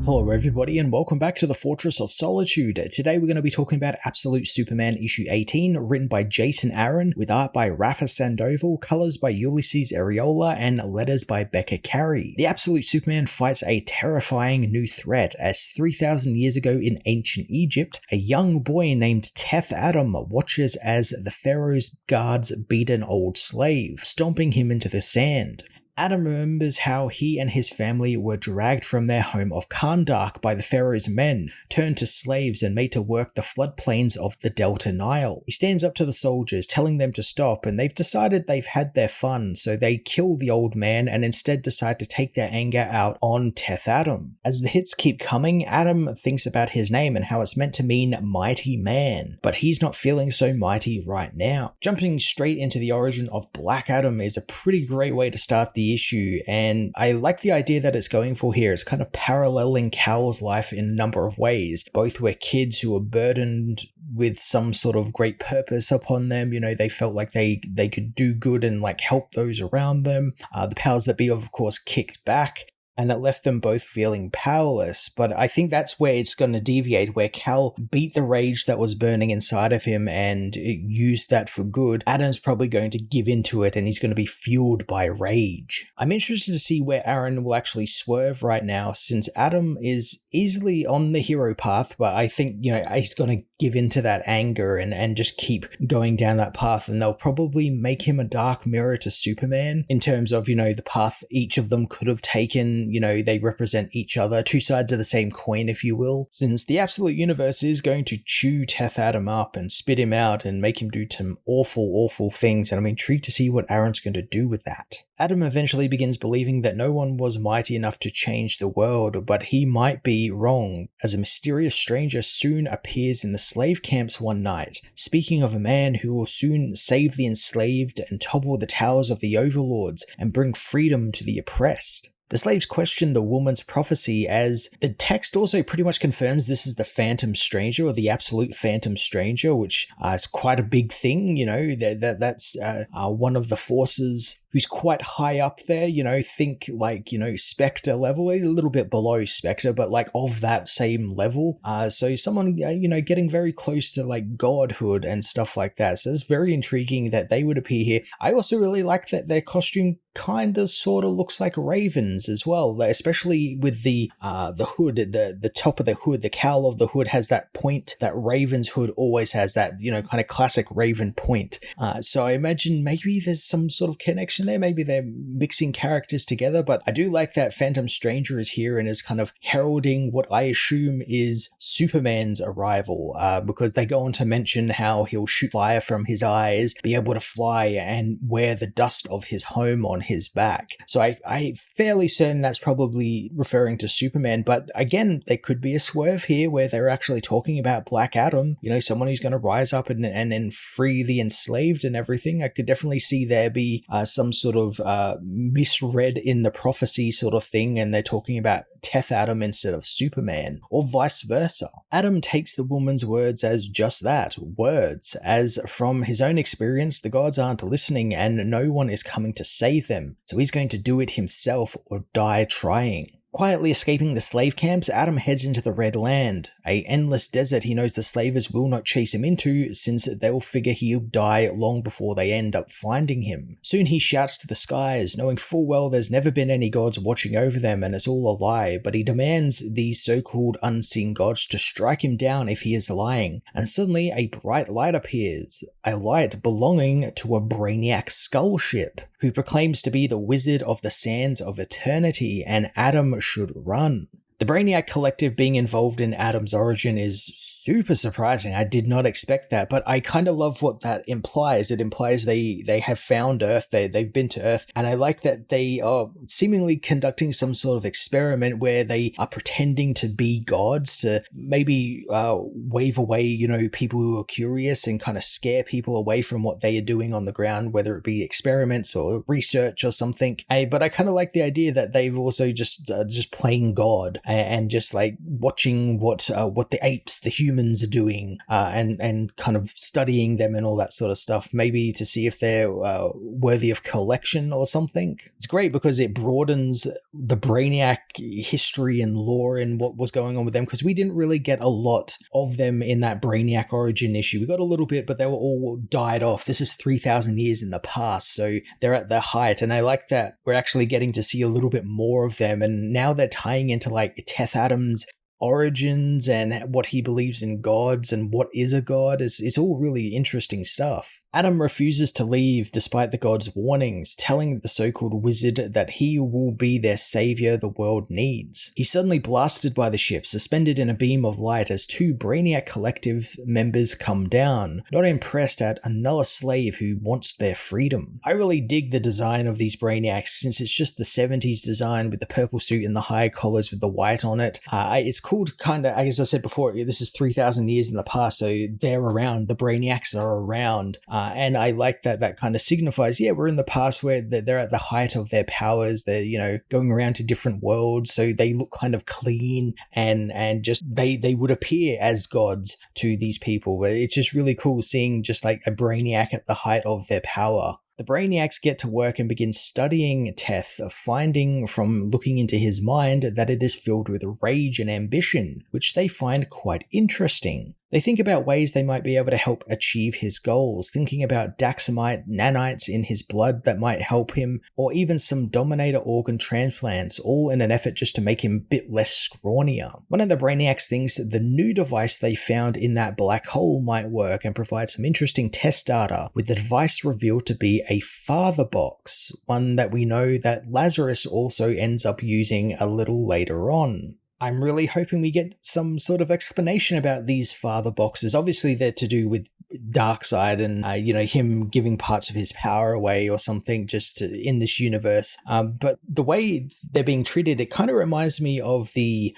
Hello everybody and welcome back to the Fortress of Solitude. Today we're going to be talking about Absolute Superman issue 18, written by Jason Aaron, with art by Rafa Sandoval, colors by Ulysses Areola, and letters by Becca Carey. The Absolute Superman fights a terrifying new threat as 3,000 years ago in ancient Egypt, a young boy named Teth Adam watches as the Pharaoh's guards beat an old slave, stomping him into the sand. Adam remembers how he and his family were dragged from their home of Karndark by the Pharaoh's men, turned to slaves and made to work the floodplains of the Delta Nile. He stands up to the soldiers, telling them to stop, and they've decided they've had their fun, so they kill the old man and instead decide to take their anger out on Teth Adam. As the hits keep coming, Adam thinks about his name and how it's meant to mean mighty man, but he's not feeling so mighty right now. Jumping straight into the origin of Black Adam is a pretty great way to start the issue, and I like the idea that it's going for here. It's kind of paralleling Cal's life in a number of ways. Both were kids who were burdened with some sort of great purpose upon them. You know, they felt like they could do good and like help those around them. The powers that be, of course, kicked back, and it left them both feeling powerless. But I think that's where it's going to deviate, where Cal beat the rage that was burning inside of him and used that for good. Adam's probably going to give into it and he's going to be fueled by rage. I'm interested to see where Aaron will actually swerve right now, since Adam is easily on the hero path, but I think, you know, he's going to give into that anger and just keep going down that path, and they'll probably make him a dark mirror to Superman in terms of, you know, the path each of them could have taken. You know, they represent each other, two sides of the same coin, if you will, since the Absolute Universe is going to chew Teth Adam up and spit him out and make him do some awful things, and I'm intrigued to see what Aaron's going to do with that. Adam eventually begins believing that no one was mighty enough to change the world, but he might be wrong, as a mysterious stranger soon appears in the slave camps one night, speaking of a man who will soon save the enslaved and topple the towers of the overlords and bring freedom to the oppressed. The slaves question the woman's prophecy, as the text also pretty much confirms this is the Phantom Stranger, or the Absolute Phantom Stranger, which is quite a big thing. You know, that's one of the forces who's quite high up there, you know, think like, you know, Spectre level, a little bit below Spectre, but like of that same level. So someone, you know, getting very close to like godhood and stuff like that. So it's very intriguing that they would appear here. I also really like that their costume kind of sort of looks like ravens as well, especially with the hood, the top of the hood, the cowl of the hood has that point that Raven's hood always has, that, you know, kind of classic Raven point. So I imagine maybe there's some sort of connection there. Maybe they're mixing characters together, but I do like that Phantom Stranger is here and is kind of heralding what I assume is Superman's arrival, because they go on to mention how he'll shoot fire from his eyes, be able to fly, and wear the dust of his home on his back. So I'm fairly certain that's probably referring to Superman, but again, there could be a swerve here where they're actually talking about Black Adam, you know, someone who's going to rise up and then free the enslaved and everything. I could definitely see there be some sort of misread in the prophecy sort of thing, and they're talking about Teth Adam instead of Superman, or vice versa. Adam takes the woman's words as just that, words, as from his own experience, the gods aren't listening and no one is coming to save them, so he's going to do it himself or die trying. Quietly escaping the slave camps, Adam heads into the Red Land, a endless desert he knows the slavers will not chase him into, since they'll figure he'll die long before they end up finding him. Soon he shouts to the skies, knowing full well there's never been any gods watching over them and it's all a lie, but he demands these so-called unseen gods to strike him down if he is lying, and suddenly a bright light appears, a light belonging to a Brainiac skull ship, who proclaims to be the Wizard of the Sands of Eternity, and Adam should run. The Brainiac Collective being involved in Adam's origin is super surprising. I did not expect that, but I kind of love what that implies. It implies they have found Earth, they've been to Earth, and I like that they are seemingly conducting some sort of experiment where they are pretending to be gods to maybe wave away, you know, people who are curious and kind of scare people away from what they are doing on the ground, whether it be experiments or research or something. But I kind of like the idea that they've also just playing God and just like watching what the apes, the humans are doing, and kind of studying them and all that sort of stuff, maybe to see if they're worthy of collection or something. It's great because it broadens the Brainiac history and lore and what was going on with them, because we didn't really get a lot of them in that Brainiac origin issue. We got a little bit, but they were all died off. This is 3,000 years in the past, so they're at their height, and I like that we're actually getting to see a little bit more of them, and now they're tying into like Teth Adam's origins and what he believes in gods and what is a god. It's all really interesting stuff. Adam refuses to leave despite the god's warnings, telling the so-called wizard that he will be their savior the world needs. He's suddenly blasted by the ship, suspended in a beam of light as two Brainiac Collective members come down, not impressed at another slave who wants their freedom. I really dig the design of these Brainiacs, since it's just the 70s design with the purple suit and the high collars with the white on it. It's cool to kind of, as I said before, this is 3,000 years in the past, so they're around, the Brainiacs are around, and I like that kind of signifies, yeah, we're in the past where they're at the height of their powers, they're, you know, going around to different worlds, so they look kind of clean, and just, they would appear as gods to these people, but it's just really cool seeing just like a Brainiac at the height of their power. The Brainiacs get to work and begin studying Teth, finding from looking into his mind that it is filled with rage and ambition, which they find quite interesting. They think about ways they might be able to help achieve his goals, thinking about Daxamite nanites in his blood that might help him, or even some Dominator organ transplants, all in an effort just to make him a bit less scrawnier. One of the Brainiacs thinks that the new device they found in that black hole might work and provide some interesting test data, with the device revealed to be a father box, one that we know that Lazarus also ends up using a little later on. I'm really hoping we get some sort of explanation about these father boxes. Obviously, they're to do with Darkseid and, him giving parts of his power away or something in this universe. But the way they're being treated, it kind of reminds me of the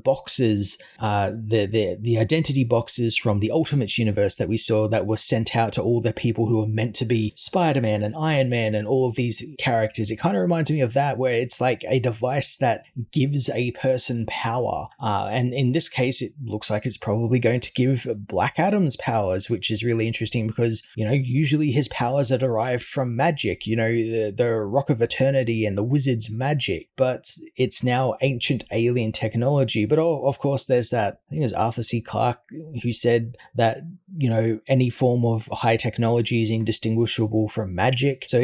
boxes, the identity boxes from the Ultimates universe that we saw that were sent out to all the people who were meant to be Spider-Man and Iron Man and all of these characters. It kind of reminds me of that, where it's like a device that gives a person power. And in this case, it looks like it's probably going to give Black Adam's powers, which is really interesting because, usually his powers are derived from magic, the Rock of Eternity and the Wizard's magic, but it's now ancient alien technology. But of course, there's that, I think it was Arthur C. Clarke who said that, any form of high technology is indistinguishable from magic. So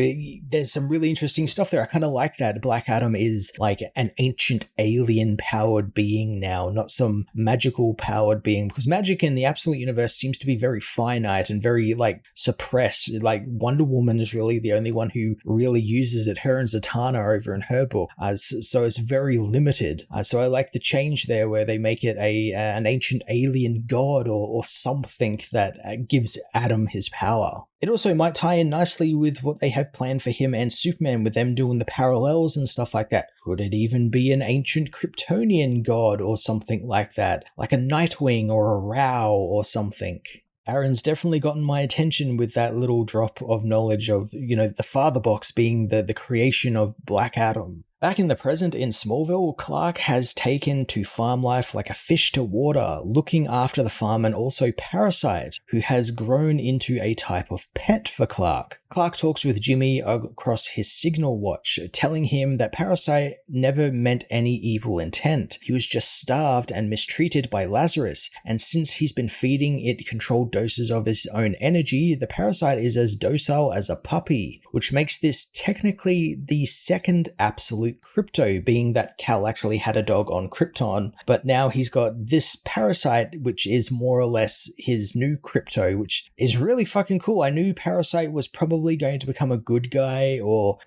there's some really interesting stuff there. I kind of like that. Black Adam is like an ancient alien powered being now, not some magical powered being, because magic in the Absolute Universe seems to be very finite and very suppressed. Like Wonder Woman is really the only one who really uses it, her and Zatanna over in her book. So it's very limited. So I like the change there where they make it an ancient alien god or something that gives Adam his power. It also might tie in nicely with what they have planned for him and Superman, with them doing the parallels and stuff like that. Could it even be an ancient Kryptonian god or something like that? Like a Nightwing or a Rao or something. Aaron's definitely gotten my attention with that little drop of knowledge of, the father box being the creation of Black Adam. Back in the present in Smallville, Clark has taken to farm life like a fish to water, looking after the farm, and also Parasite, who has grown into a type of pet for Clark. Clark talks with Jimmy across his signal watch, telling him that Parasite never meant any evil intent. He was just starved and mistreated by Lazarus, and since he's been feeding it controlled doses of his own energy, the Parasite is as docile as a puppy, which makes this technically the second absolute Crypto, being that Cal actually had a dog on Krypton, but now he's got this Parasite, which is more or less his new Crypto, which is really fucking cool. I knew Parasite was probably going to become a good guy, or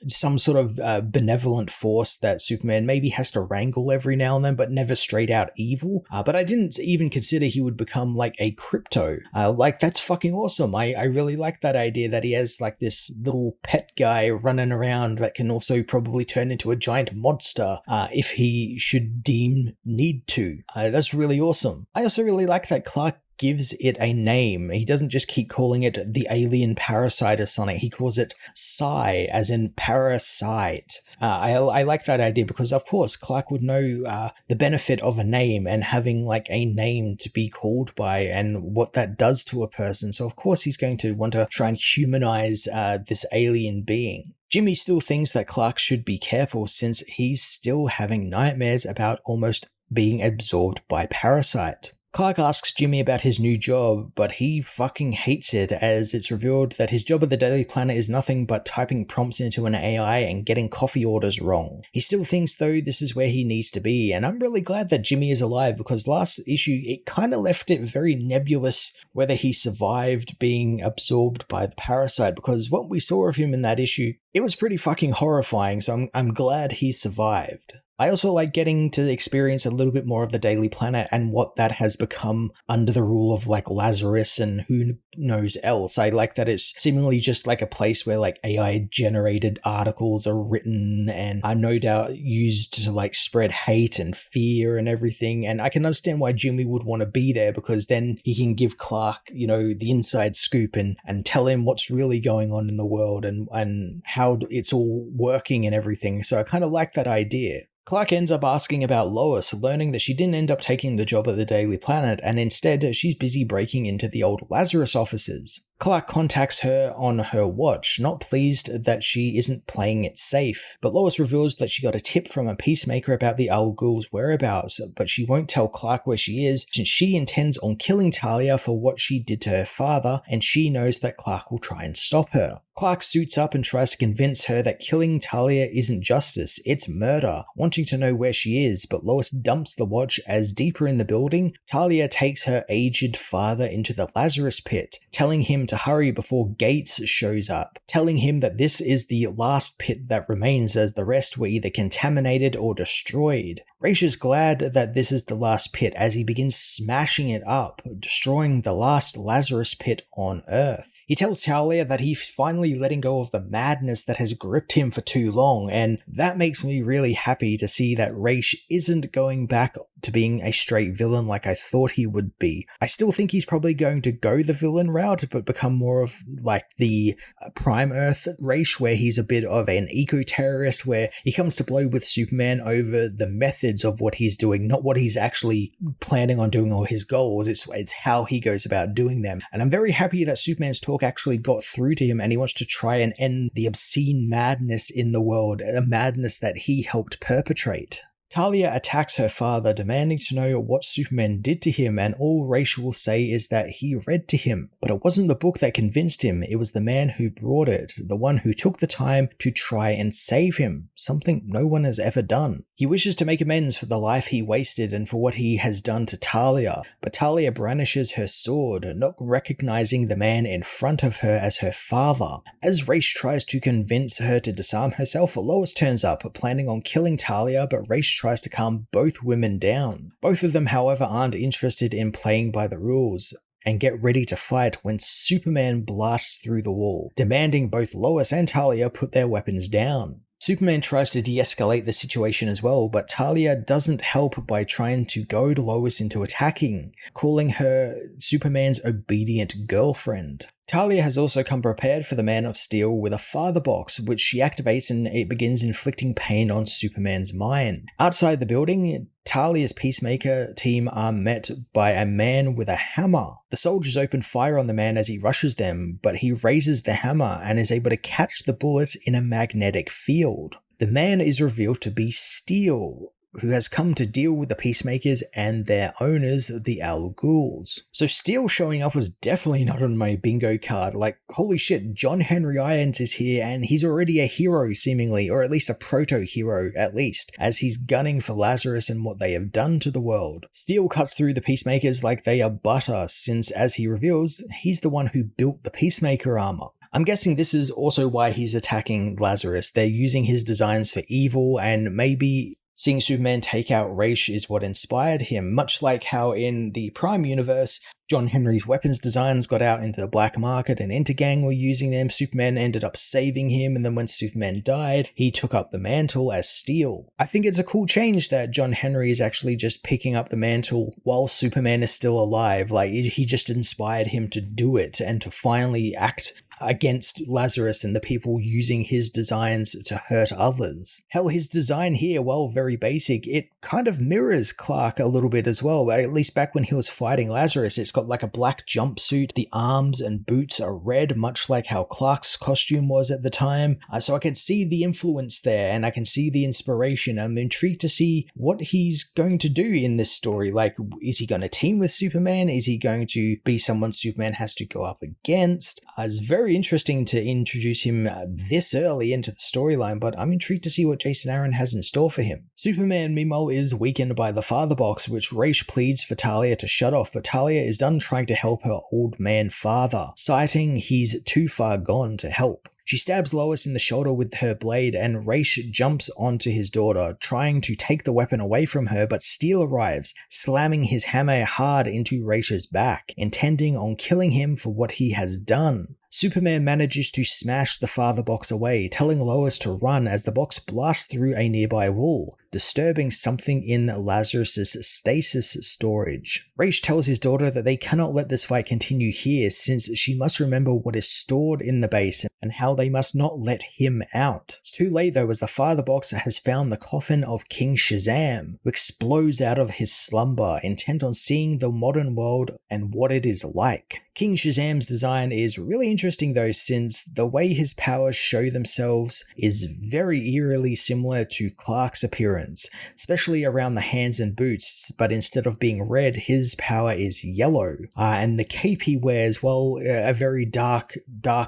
some sort of benevolent force that Superman maybe has to wrangle every now and then, but never straight out evil. But I didn't even consider he would become like a Crypto. That's fucking awesome. I really like that idea that he has like this little pet guy running around that can also probably turn into a giant monster if he should deem need to. That's really awesome. I also really like that Clark gives it a name. He doesn't just keep calling it the alien parasite or something. He calls it Psi, as in parasite. I like that idea because, of course, Clark would know the benefit of a name and having like a name to be called by and what that does to a person. So, of course, he's going to want to try and humanize this alien being. Jimmy still thinks that Clark should be careful since he's still having nightmares about almost being absorbed by Parasite. Clark asks Jimmy about his new job, but he fucking hates it as it's revealed that his job at the Daily Planet is nothing but typing prompts into an AI and getting coffee orders wrong. He still thinks though this is where he needs to be, and I'm really glad that Jimmy is alive because last issue it kind of left it very nebulous whether he survived being absorbed by the parasite, because what we saw of him in that issue, it was pretty fucking horrifying, so I'm glad he survived. I also like getting to experience a little bit more of the Daily Planet and what that has become under the rule of like Lazarus and who knows else. I like that it's seemingly just like a place where like AI generated articles are written and are no doubt used to like spread hate and fear and everything. And I can understand why Jimmy would want to be there because then he can give Clark, you know, the inside scoop and tell him what's really going on in the world and how it's all working and everything. So I kind of like that idea. Clark ends up asking about Lois, learning that she didn't end up taking the job at the Daily Planet, and instead she's busy breaking into the old Lazarus offices. Clark contacts her on her watch, not pleased that she isn't playing it safe, but Lois reveals that she got a tip from a peacemaker about the Al Ghul's whereabouts, but she won't tell Clark where she is since she intends on killing Talia for what she did to her father, and she knows that Clark will try and stop her. Clark suits up and tries to convince her that killing Talia isn't justice, it's murder, wanting to know where she is, but Lois dumps the watch as deeper in the building, Talia takes her aged father into the Lazarus pit, telling him to hurry before Gates shows up, telling him that this is the last pit that remains as the rest were either contaminated or destroyed. Raish is glad that this is the last pit as he begins smashing it up, destroying the last Lazarus pit on Earth. He tells Talia that he's finally letting go of the madness that has gripped him for too long, and that makes me really happy to see that Raish isn't going back to being a straight villain like I thought he would be. I still think he's probably going to go the villain route, but become more of like the Prime Earth Raish, where he's a bit of an eco-terrorist, where he comes to blow with Superman over the methods of what he's doing, not what he's actually planning on doing or his goals. It's how he goes about doing them. And I'm very happy that Superman's talk actually got through to him and he wants to try and end the obscene madness in the world, a madness that he helped perpetrate. Talia attacks her father, demanding to know what Superman did to him, and all Raish will say is that he read to him. But it wasn't the book that convinced him, it was the man who brought it, the one who took the time to try and save him, something no one has ever done. He wishes to make amends for the life he wasted and for what he has done to Talia, but Talia brandishes her sword, not recognizing the man in front of her as her father. As Raish tries to convince her to disarm herself, Lois turns up, planning on killing Talia, but Raish tries to calm both women down. Both of them, however, aren't interested in playing by the rules and get ready to fight when Superman blasts through the wall, demanding both Lois and Talia put their weapons down. Superman tries to de-escalate the situation as well, but Talia doesn't help by trying to goad Lois into attacking, calling her Superman's obedient girlfriend. Talia has also come prepared for the Man of Steel with a father box, which she activates and it begins inflicting pain on Superman's mind. Outside the building, Talia's Peacemaker team are met by a man with a hammer. The soldiers open fire on the man as he rushes them, but he raises the hammer and is able to catch the bullets in a magnetic field. The man is revealed to be Steel, who has come to deal with the Peacemakers and their owners, the Al Ghul's. So Steel showing up was definitely not on my bingo card. Like, holy shit, John Henry Irons is here and he's already a hero seemingly, or at least a proto-hero at least, as he's gunning for Lazarus and what they have done to the world. Steel cuts through the Peacemakers like they are butter, since as he reveals, he's the one who built the Peacemaker armor. I'm guessing this is also why he's attacking Lazarus. They're using his designs for evil, and maybe seeing Superman take out Raish is what inspired him, much like how in the Prime universe, John Henry's weapons designs got out into the black market and Intergang were using them. Superman ended up saving him, and then when Superman died, he took up the mantle as Steel. I think it's a cool change that John Henry is actually just picking up the mantle while Superman is still alive. Like, he just inspired him to do it and to finally act against Lazarus and the people using his designs to hurt others. Hell, his design here, while very basic, it kind of mirrors Clark a little bit as well, at least back when he was fighting Lazarus. It's got like a black jumpsuit, the arms and boots are red, much like how Clark's costume was at the time. So I can see the influence there, and I can see the inspiration. I'm intrigued to see what he's going to do in this story. Like, is he going to team with Superman? Is he going to be someone Superman has to go up against? It's very interesting to introduce him this early into the storyline, but I'm intrigued to see what Jason Aaron has in store for him. Superman, meanwhile, is weakened by the father box, which Ra's pleads for Talia to shut off, but Talia is done trying to help her old man father, citing he's too far gone to help. She stabs Lois in the shoulder with her blade, and Ra's jumps onto his daughter, trying to take the weapon away from her, but Steel arrives, slamming his hammer hard into Ra's back, intending on killing him for what he has done. Superman manages to smash the father box away, telling Lois to run as the box blasts through a nearby wall, disturbing something in Lazarus' stasis storage. Ra's tells his daughter that they cannot let this fight continue here, since she must remember what is stored in the base and how they must not let him out. It's too late though, as the father box has found the coffin of King Shazam, who explodes out of his slumber, intent on seeing the modern world and what it is like. King Shazam's design is really interesting though, since the way his powers show themselves is very eerily similar to Clark's appearance, especially around the hands and boots, but instead of being red, his power is yellow. And the cape he wears, well, a very dark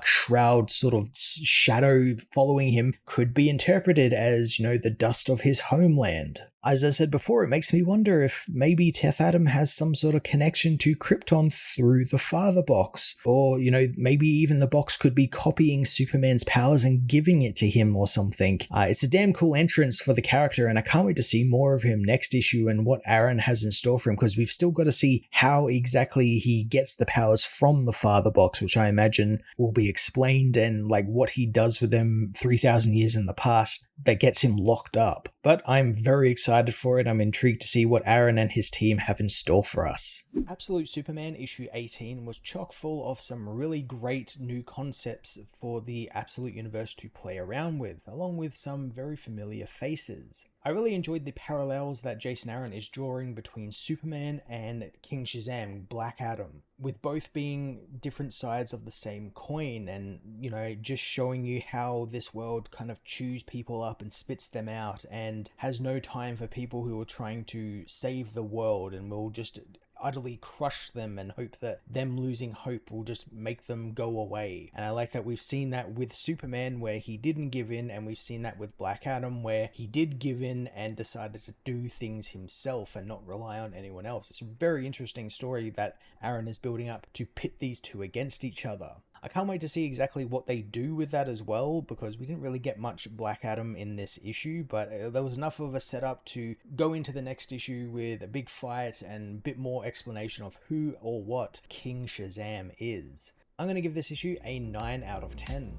shroud sort of shadow following him, could be interpreted as, the dust of his homeland. As I said before, it makes me wonder if maybe Teth Adam has some sort of connection to Krypton through the father box. Or, maybe even the box could be copying Superman's powers and giving it to him or something. It's a damn cool entrance for the character, and I can't wait to see more of him next issue and what Aaron has in store for him, because we've still got to see how exactly he gets the powers from the father box, which I imagine will be explained, and like what he does with them 3,000 years in the past that gets him locked up. But I'm very excited for it. I'm intrigued to see what Aaron and his team have in store for us. Absolute Superman issue 18 was chock full of some really great new concepts for the Absolute Universe to play around with, along with some very familiar faces. I really enjoyed the parallels that Jason Aaron is drawing between Superman and King Shazam, Black Adam, with both being different sides of the same coin, and, just showing you how this world kind of chews people up and spits them out and has no time for people who are trying to save the world, and will just utterly crush them and hope that them losing hope will just make them go away. And I like that we've seen that with Superman, where he didn't give in, and we've seen that with Black Adam, where he did give in and decided to do things himself and not rely on anyone else. It's a very interesting story that Aaron is building up to pit these two against each other. I can't wait to see exactly what they do with that as well, because we didn't really get much Black Adam in this issue, but there was enough of a setup to go into the next issue with a big fight and a bit more explanation of who or what King Shazam is. I'm going to give this issue a 9 out of 10.